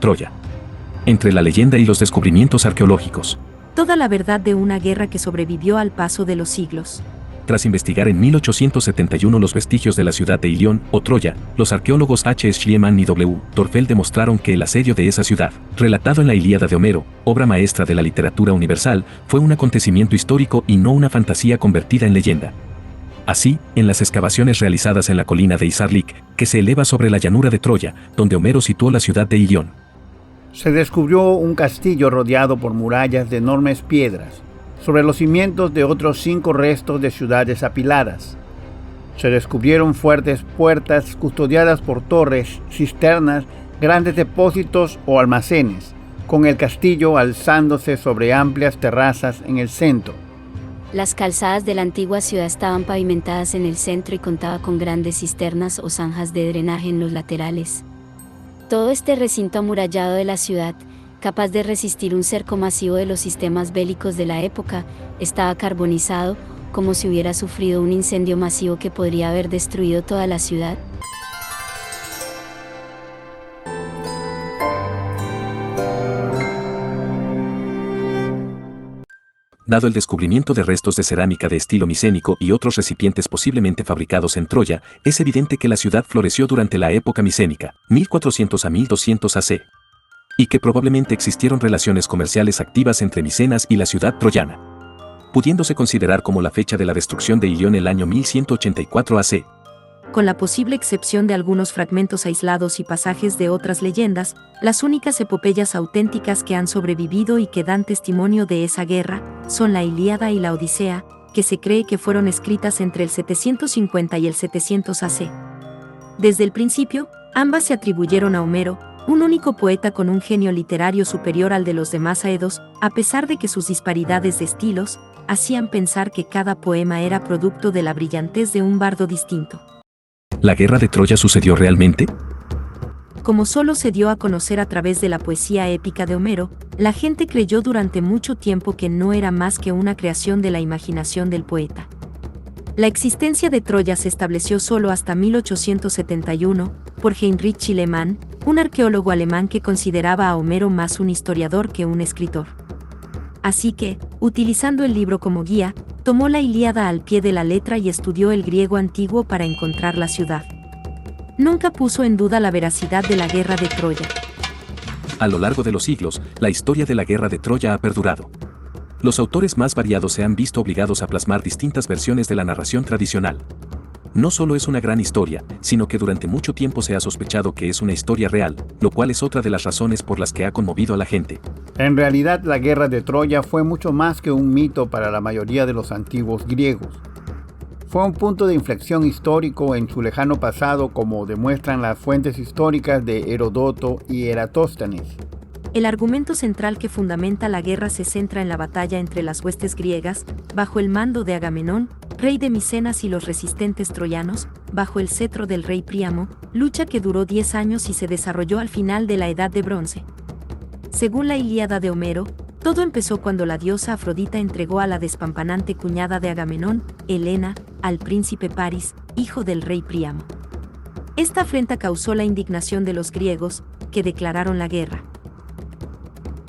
Troya. Entre la leyenda y los descubrimientos arqueológicos. Toda la verdad de una guerra que sobrevivió al paso de los siglos. Tras investigar en 1871 los vestigios de la ciudad de Ilión, o Troya, los arqueólogos H. Schliemann y W. Torfeld demostraron que el asedio de esa ciudad, relatado en la Ilíada de Homero, obra maestra de la literatura universal, fue un acontecimiento histórico y no una fantasía convertida en leyenda. Así, en las excavaciones realizadas en la colina de Isarlik, que se eleva sobre la llanura de Troya, donde Homero situó la ciudad de Ilión, se descubrió un castillo rodeado por murallas de enormes piedras, sobre los cimientos de otros 5 restos de ciudades apiladas. Se descubrieron fuertes puertas custodiadas por torres, cisternas, grandes depósitos o almacenes, con el castillo alzándose sobre amplias terrazas en el centro. Las calzadas de la antigua ciudad estaban pavimentadas en el centro y contaba con grandes cisternas o zanjas de drenaje en los laterales. Todo este recinto amurallado de la ciudad, capaz de resistir un cerco masivo de los sistemas bélicos de la época, estaba carbonizado, como si hubiera sufrido un incendio masivo que podría haber destruido toda la ciudad. Dado el descubrimiento de restos de cerámica de estilo micénico y otros recipientes posiblemente fabricados en Troya, es evidente que la ciudad floreció durante la época micénica, 1400 a 1200 AC, y que probablemente existieron relaciones comerciales activas entre Micenas y la ciudad troyana, pudiéndose considerar como la fecha de la destrucción de Ilión el año 1184 AC. Con la posible excepción de algunos fragmentos aislados y pasajes de otras leyendas, las únicas epopeyas auténticas que han sobrevivido y que dan testimonio de esa guerra son la Ilíada y la Odisea, que se cree que fueron escritas entre el 750 y el 700 AC. Desde el principio, ambas se atribuyeron a Homero, un único poeta con un genio literario superior al de los demás aedos, a pesar de que sus disparidades de estilos hacían pensar que cada poema era producto de la brillantez de un bardo distinto. ¿La guerra de Troya sucedió realmente? Como solo se dio a conocer a través de la poesía épica de Homero, la gente creyó durante mucho tiempo que no era más que una creación de la imaginación del poeta. La existencia de Troya se estableció solo hasta 1871, por Heinrich Schliemann, un arqueólogo alemán que consideraba a Homero más un historiador que un escritor. Así que, utilizando el libro como guía, tomó la Ilíada al pie de la letra y estudió el griego antiguo para encontrar la ciudad. Nunca puso en duda la veracidad de la guerra de Troya. A lo largo de los siglos, la historia de la guerra de Troya ha perdurado. Los autores más variados se han visto obligados a plasmar distintas versiones de la narración tradicional. No solo es una gran historia, sino que durante mucho tiempo se ha sospechado que es una historia real, lo cual es otra de las razones por las que ha conmovido a la gente. En realidad, la guerra de Troya fue mucho más que un mito para la mayoría de los antiguos griegos. Fue un punto de inflexión histórico en su lejano pasado, como demuestran las fuentes históricas de Heródoto y Eratóstenes. El argumento central que fundamenta la guerra se centra en la batalla entre las huestes griegas, bajo el mando de Agamenón, rey de Micenas, y los resistentes troyanos, bajo el cetro del rey Príamo, lucha que duró 10 años y se desarrolló al final de la Edad de Bronce. Según la Ilíada de Homero, todo empezó cuando la diosa Afrodita entregó a la despampanante cuñada de Agamenón, Helena, al príncipe Paris, hijo del rey Príamo. Esta afrenta causó la indignación de los griegos, que declararon la guerra.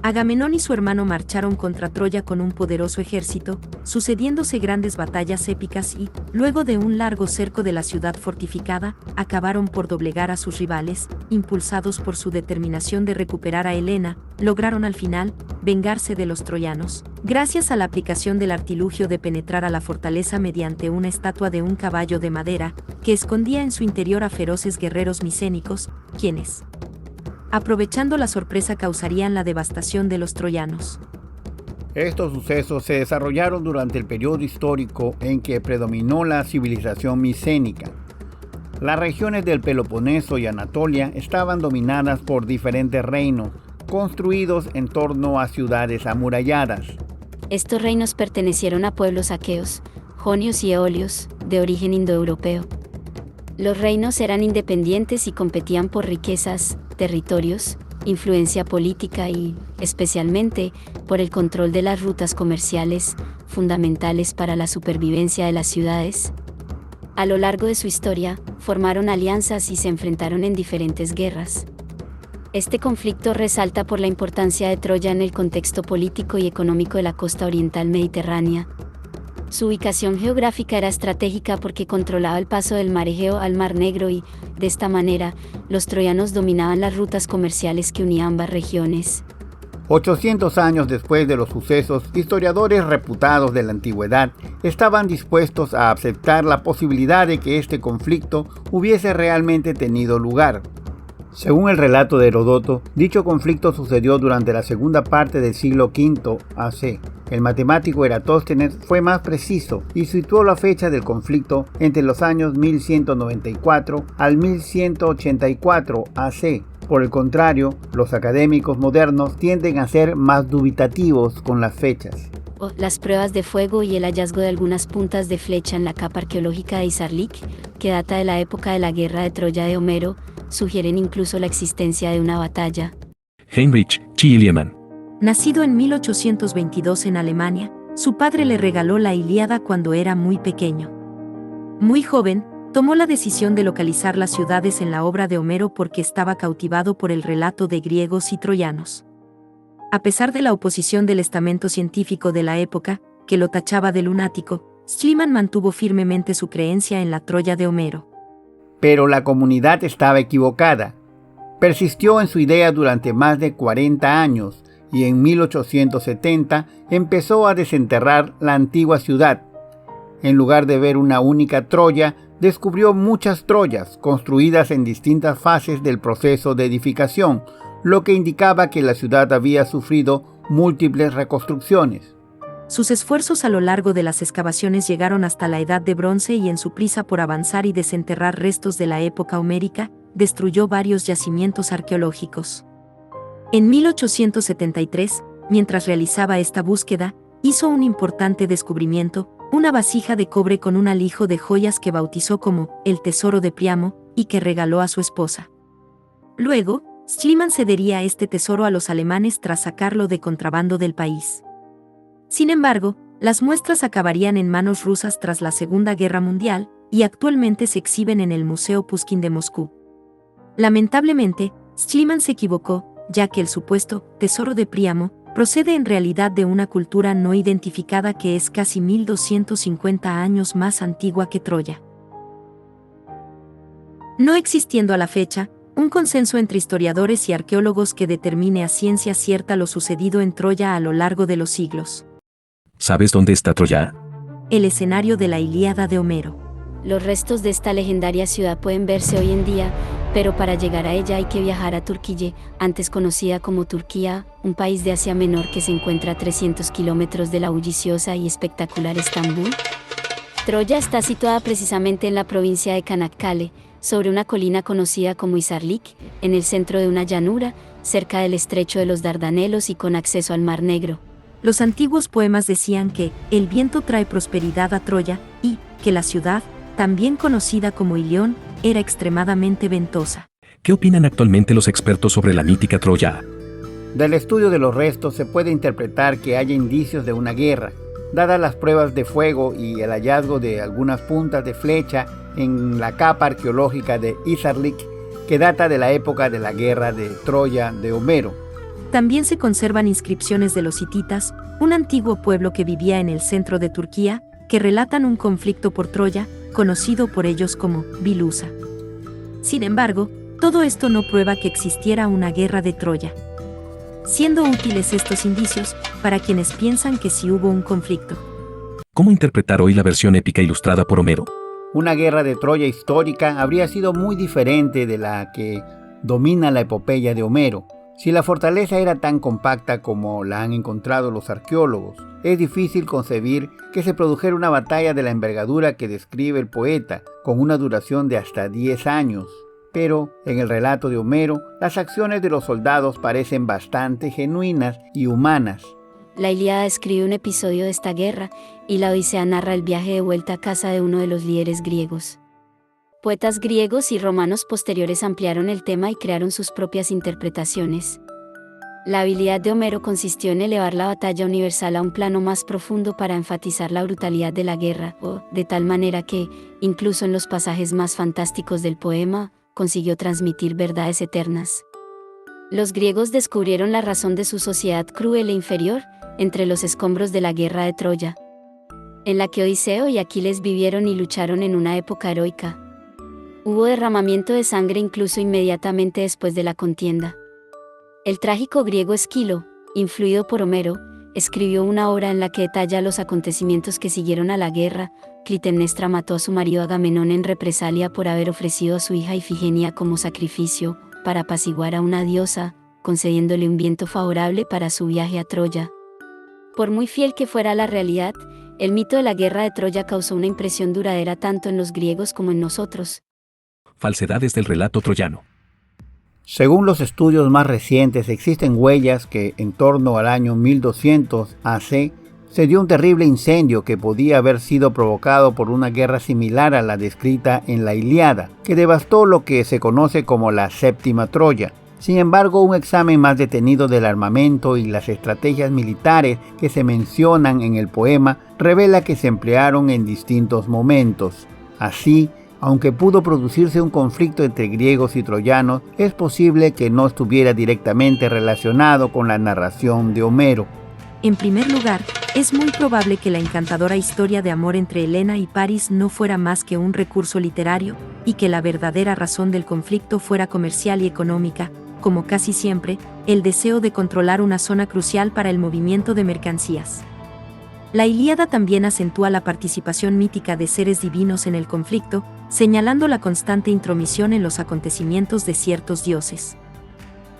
Agamenón y su hermano marcharon contra Troya con un poderoso ejército, sucediéndose grandes batallas épicas y, luego de un largo cerco de la ciudad fortificada, acabaron por doblegar a sus rivales. Impulsados por su determinación de recuperar a Helena, lograron al final vengarse de los troyanos, gracias a la aplicación del artilugio de penetrar a la fortaleza mediante una estatua de un caballo de madera, que escondía en su interior a feroces guerreros micénicos, quienes, aprovechando la sorpresa, causarían la devastación de los troyanos. Estos sucesos se desarrollaron durante el periodo histórico en que predominó la civilización micénica. Las regiones del Peloponeso y Anatolia estaban dominadas por diferentes reinos, construidos en torno a ciudades amuralladas. Estos reinos pertenecieron a pueblos aqueos, jonios y eolios, de origen indoeuropeo. Los reinos eran independientes y competían por riquezas, territorios, influencia política y, especialmente, por el control de las rutas comerciales, fundamentales para la supervivencia de las ciudades. A lo largo de su historia, formaron alianzas y se enfrentaron en diferentes guerras. Este conflicto resalta por la importancia de Troya en el contexto político y económico de la costa oriental mediterránea. Su ubicación geográfica era estratégica porque controlaba el paso del mar Egeo al Mar Negro y, de esta manera, los troyanos dominaban las rutas comerciales que unían ambas regiones. 800 años después de los sucesos, historiadores reputados de la antigüedad estaban dispuestos a aceptar la posibilidad de que este conflicto hubiese realmente tenido lugar. Según el relato de Heródoto, dicho conflicto sucedió durante la segunda parte del siglo V AC. El matemático Eratóstenes fue más preciso y situó la fecha del conflicto entre los años 1194 al 1184 AC. Por el contrario, los académicos modernos tienden a ser más dubitativos con las fechas. Las pruebas de fuego y el hallazgo de algunas puntas de flecha en la capa arqueológica de Izarlik, que data de la época de la guerra de Troya de Homero, sugieren incluso la existencia de una batalla. Heinrich Schliemann. Nacido en 1822 en Alemania, su padre le regaló la Ilíada cuando era muy pequeño. Muy joven, tomó la decisión de localizar las ciudades en la obra de Homero porque estaba cautivado por el relato de griegos y troyanos. A pesar de la oposición del estamento científico de la época, que lo tachaba de lunático, Schliemann mantuvo firmemente su creencia en la Troya de Homero. Pero la comunidad estaba equivocada. Persistió en su idea durante más de 40 años y en 1870 empezó a desenterrar la antigua ciudad. En lugar de ver una única Troya, descubrió muchas Troyas construidas en distintas fases del proceso de edificación, lo que indicaba que la ciudad había sufrido múltiples reconstrucciones. Sus esfuerzos a lo largo de las excavaciones llegaron hasta la Edad de Bronce y en su prisa por avanzar y desenterrar restos de la época homérica, destruyó varios yacimientos arqueológicos. En 1873, mientras realizaba esta búsqueda, hizo un importante descubrimiento, una vasija de cobre con un alijo de joyas que bautizó como el Tesoro de Priamo y que regaló a su esposa. Luego, Schliemann cedería este tesoro a los alemanes tras sacarlo de contrabando del país. Sin embargo, las muestras acabarían en manos rusas tras la Segunda Guerra Mundial y actualmente se exhiben en el Museo Pushkin de Moscú. Lamentablemente, Schliemann se equivocó, ya que el supuesto tesoro de Príamo procede en realidad de una cultura no identificada que es casi 1250 años más antigua que Troya. No existiendo a la fecha un consenso entre historiadores y arqueólogos que determine a ciencia cierta lo sucedido en Troya a lo largo de los siglos. ¿Sabes dónde está Troya? El escenario de la Ilíada de Homero. Los restos de esta legendaria ciudad pueden verse hoy en día, pero para llegar a ella hay que viajar a Turquía, antes conocida como Turquía, un país de Asia Menor que se encuentra a 300 kilómetros de la bulliciosa y espectacular Estambul. Troya está situada precisamente en la provincia de Çanakkale, sobre una colina conocida como Izarlik, en el centro de una llanura, cerca del estrecho de los Dardanelos y con acceso al Mar Negro. Los antiguos poemas decían que el viento trae prosperidad a Troya y que la ciudad, también conocida como Ilión, era extremadamente ventosa. ¿Qué opinan actualmente los expertos sobre la mítica Troya? Del estudio de los restos se puede interpretar que haya indicios de una guerra, dadas las pruebas de fuego y el hallazgo de algunas puntas de flecha en la capa arqueológica de Izarlik, que data de la época de la guerra de Troya de Homero. También se conservan inscripciones de los hititas, un antiguo pueblo que vivía en el centro de Turquía, que relatan un conflicto por Troya, conocido por ellos como Bilusa. Sin embargo, todo esto no prueba que existiera una guerra de Troya, siendo útiles estos indicios para quienes piensan que sí hubo un conflicto. ¿Cómo interpretar hoy la versión épica ilustrada por Homero? Una guerra de Troya histórica habría sido muy diferente de la que domina la epopeya de Homero. Si la fortaleza era tan compacta como la han encontrado los arqueólogos, es difícil concebir que se produjera una batalla de la envergadura que describe el poeta, con una duración de hasta 10 años. Pero, en el relato de Homero, las acciones de los soldados parecen bastante genuinas y humanas. La Ilíada describe un episodio de esta guerra, y la Odisea narra el viaje de vuelta a casa de uno de los líderes griegos. Poetas griegos y romanos posteriores ampliaron el tema y crearon sus propias interpretaciones. La habilidad de Homero consistió en elevar la batalla universal a un plano más profundo para enfatizar la brutalidad de la guerra, de tal manera que, incluso en los pasajes más fantásticos del poema, consiguió transmitir verdades eternas. Los griegos descubrieron la razón de su sociedad cruel e inferior, entre los escombros de la guerra de Troya, en la que Odiseo y Aquiles vivieron y lucharon en una época heroica. Hubo derramamiento de sangre incluso inmediatamente después de la contienda. El trágico griego Esquilo, influido por Homero, escribió una obra en la que detalla los acontecimientos que siguieron a la guerra. Clitemnestra mató a su marido Agamenón en represalia por haber ofrecido a su hija Ifigenia como sacrificio, para apaciguar a una diosa, concediéndole un viento favorable para su viaje a Troya. Por muy fiel que fuera la realidad, el mito de la guerra de Troya causó una impresión duradera tanto en los griegos como en nosotros. Falsedades del relato troyano. Según los estudios más recientes, existen huellas que en torno al año 1200 AC se dio un terrible incendio que podía haber sido provocado por una guerra similar a la descrita en la Ilíada, que devastó lo que se conoce como la Séptima Troya. Sin embargo, un examen más detenido del armamento y las estrategias militares que se mencionan en el poema revela que se emplearon en distintos momentos. Así, aunque pudo producirse un conflicto entre griegos y troyanos, es posible que no estuviera directamente relacionado con la narración de Homero. En primer lugar, es muy probable que la encantadora historia de amor entre Helena y París no fuera más que un recurso literario, y que la verdadera razón del conflicto fuera comercial y económica, como casi siempre, el deseo de controlar una zona crucial para el movimiento de mercancías. La Ilíada también acentúa la participación mítica de seres divinos en el conflicto, señalando la constante intromisión en los acontecimientos de ciertos dioses.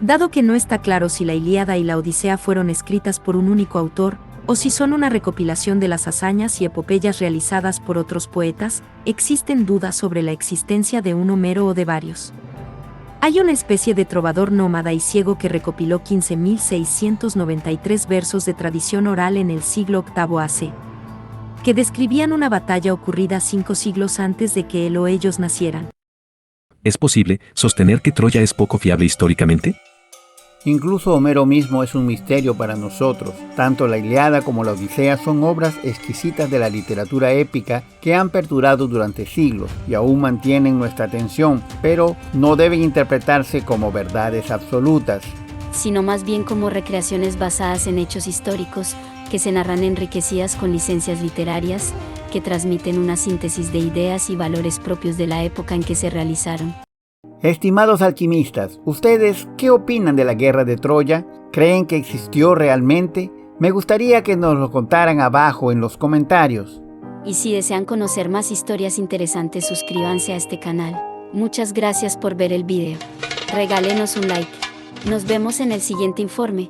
Dado que no está claro si la Ilíada y la Odisea fueron escritas por un único autor, o si son una recopilación de las hazañas y epopeyas realizadas por otros poetas, existen dudas sobre la existencia de un Homero o de varios. Hay una especie de trovador nómada y ciego que recopiló 15.693 versos de tradición oral en el siglo VIII AC, que describían una batalla ocurrida 5 siglos antes de que él o ellos nacieran. ¿Es posible sostener que Troya es poco fiable históricamente? Incluso Homero mismo es un misterio para nosotros. Tanto la Ilíada como la Odisea son obras exquisitas de la literatura épica que han perdurado durante siglos y aún mantienen nuestra atención, pero no deben interpretarse como verdades absolutas, sino más bien como recreaciones basadas en hechos históricos, que se narran enriquecidas con licencias literarias, que transmiten una síntesis de ideas y valores propios de la época en que se realizaron. Estimados alquimistas, ¿ustedes qué opinan de la guerra de Troya? ¿Creen que existió realmente? Me gustaría que nos lo contaran abajo en los comentarios. Y si desean conocer más historias interesantes, suscríbanse a este canal. Muchas gracias por ver el video. Regálenos un like. Nos vemos en el siguiente informe.